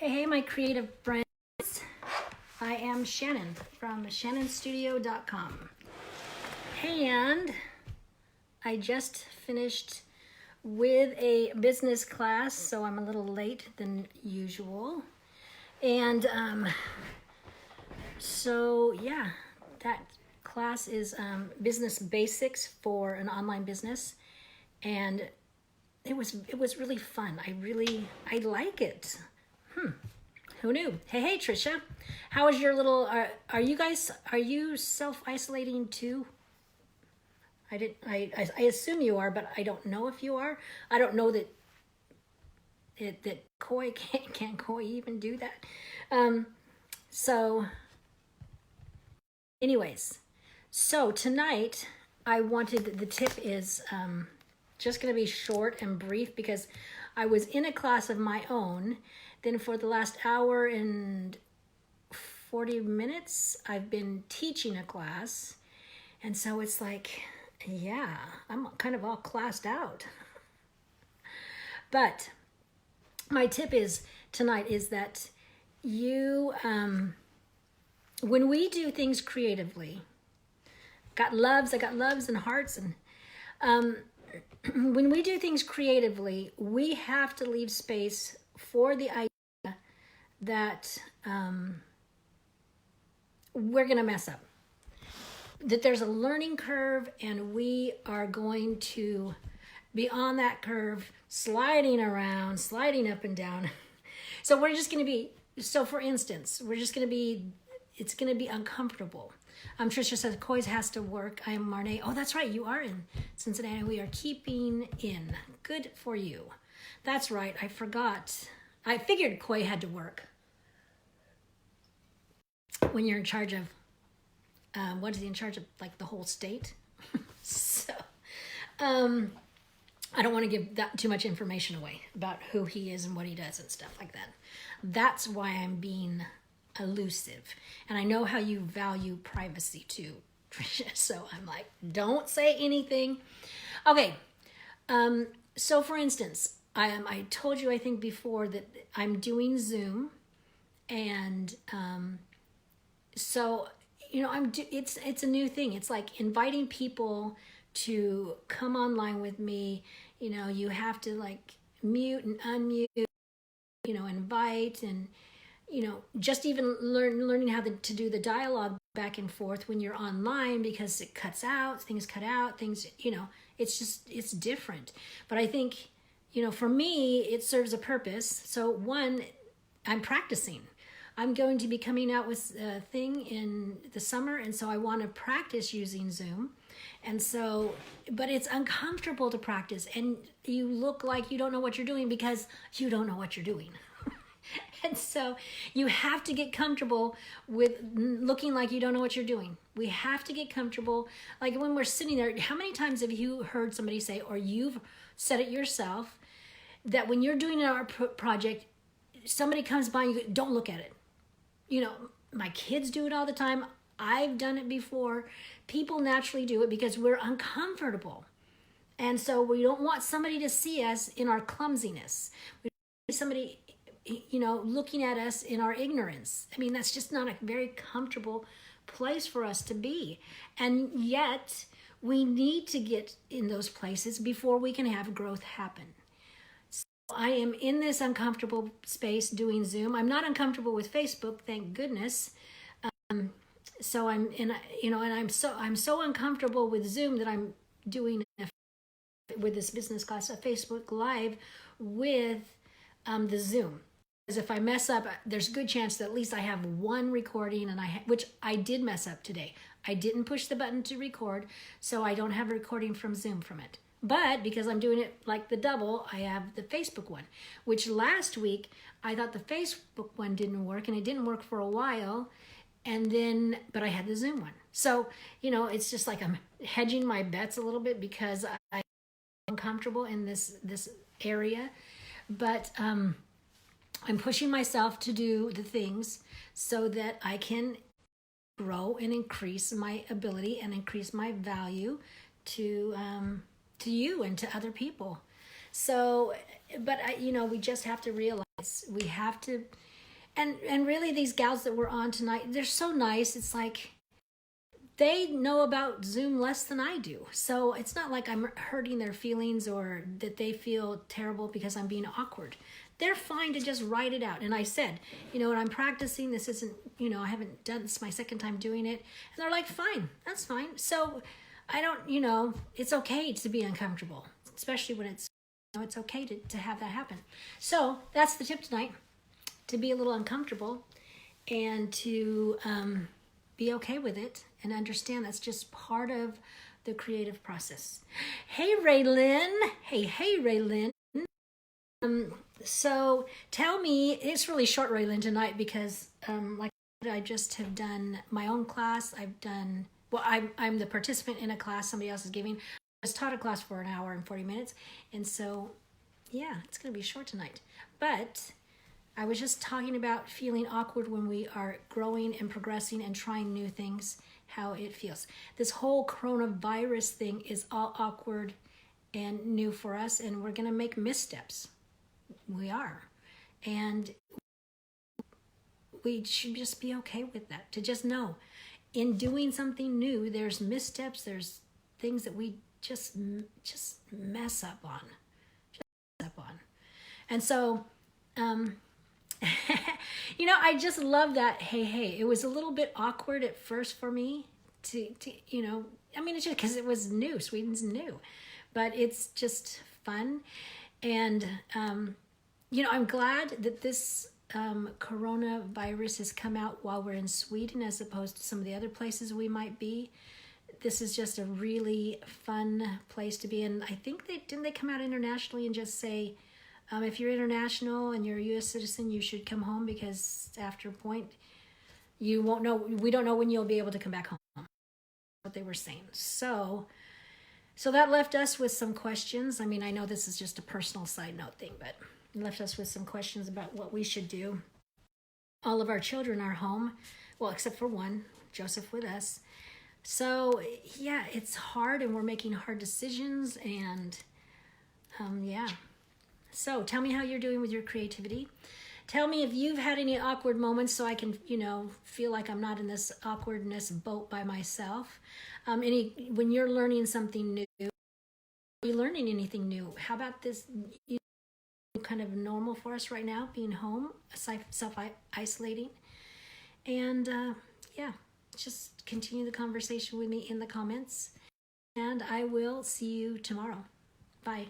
Hey, my creative friends. I am Shannon from shannonstudio.com. And I just finished with a business class, so I'm a little late than usual. And that class is business basics for an online business. And it was really fun. I like it. Who knew? Hey, Trisha. How is your little, are you self-isolating too? I assume you are, but I don't know if you are. I don't know that Koi can Koi even do that. Anyways, so tonight the tip is just going to be short and brief because I was in a class of my own. Then for the last hour and 40 minutes, I've been teaching a class. And so it's like, yeah, I'm kind of all classed out. But my tip tonight is that when we do things creatively, I got loves and hearts, and when we do things creatively, we have to leave space for the idea that we're going to mess up. That there's a learning curve, and we are going to be on that curve, sliding around, sliding up and down. So we're just going to be, for instance, it's going to be uncomfortable. Trisha says, Coys has to work. I am Marnay. Oh, that's right. You are in Cincinnati. We are keeping in. Good for you. That's right. I forgot. I figured Coy had to work. When you're in charge of, what is he in charge of? Like the whole state? So, I don't want to give that too much information away about who he is and what he does and stuff like that. That's why I'm being elusive. And I know how you value privacy too, Trisha. So I'm like, don't say anything. Okay. So for instance, I told you, I think before, that I'm doing Zoom, and so it's a new thing. It's like inviting people to come online with me. You have to like mute and unmute, invite, and just even learning how to do the dialogue back and forth when you're online, because it cuts out, things cut out, it's different. But I think, for me, it serves a purpose. So one, I'm practicing. I'm going to be coming out with a thing in the summer, and so I want to practice using Zoom. And so, but it's uncomfortable to practice, and you look like you don't know what you're doing because you don't know what you're doing. And so you have to get comfortable with looking like you don't know what you're doing. We have to get comfortable. Like when we're sitting there, how many times have you heard somebody say, or you've said it yourself, that when you're doing an art project, somebody comes by and you go, don't look at it. My kids do it all the time. I've done it before. People naturally do it because we're uncomfortable. And so we don't want somebody to see us in our clumsiness. We don't want somebody looking at us in our ignorance. I mean, that's just not a very comfortable place for us to be. And yet, we need to get in those places before we can have growth happen. So I am in this uncomfortable space doing Zoom. I'm not uncomfortable with Facebook, thank goodness. So I'm in, and I'm so uncomfortable with Zoom that I'm doing with this business class a Facebook Live with the Zoom. Because if I mess up, there's a good chance that at least I have one recording, and which I did mess up today. I didn't push the button to record, so I don't have a recording from Zoom from it. But because I'm doing it like the double, I have the Facebook one, which last week I thought the Facebook one didn't work, and it didn't work for a while. But I had the Zoom one. So, it's just like I'm hedging my bets a little bit because I'm uncomfortable in this area. But I'm pushing myself to do the things so that I can grow and increase my ability and increase my value to you and to other people. So but we just have to realize we have to, and really these gals that were on tonight, they're so nice. It's like they know about Zoom less than I do. So it's not like I'm hurting their feelings or that they feel terrible because I'm being awkward. They're fine to just write it out. And I said, when I'm practicing, this isn't, I haven't done this, my second time doing it. And they're like, fine, that's fine. So I don't, it's okay to be uncomfortable, especially when it's okay to have that happen. So that's the tip tonight, to be a little uncomfortable and to be okay with it and understand that's just part of the creative process. Hey, Raylyn. Hey, Raylyn. So tell me, it's really short, Raylyn, tonight because like I just have done my own class. I'm the participant in a class somebody else is giving. I was taught a class for an hour and 40 minutes. And so, yeah, it's going to be short tonight. But I was just talking about feeling awkward when we are growing and progressing and trying new things, how it feels. This whole coronavirus thing is all awkward and new for us, and we're going to make missteps. We are. And we should just be okay with that, to just know in doing something new, there's missteps, there's things that we just mess up on. And so, I just love that. Hey, it was a little bit awkward at first for me to it's just because it was new. Sweden's new, but it's just fun. And, I'm glad that this coronavirus has come out while we're in Sweden as opposed to some of the other places we might be. This is just a really fun place to be. And I think didn't they come out internationally and just say, if you're international and you're a U.S. citizen, you should come home because after a point, we don't know when you'll be able to come back home. What they were saying. So that left us with some questions. I mean, I know this is just a personal side note thing, but it left us with some questions about what we should do. All of our children are home, well, except for one, Joseph with us. So, yeah, it's hard and we're making hard decisions and, yeah. So tell me how you're doing with your creativity. Tell me if you've had any awkward moments so I can, feel like I'm not in this awkwardness boat by myself. When you're learning something new, are you learning anything new? How about this kind of normal for us right now, being home, self-isolating? And just continue the conversation with me in the comments. And I will see you tomorrow. Bye.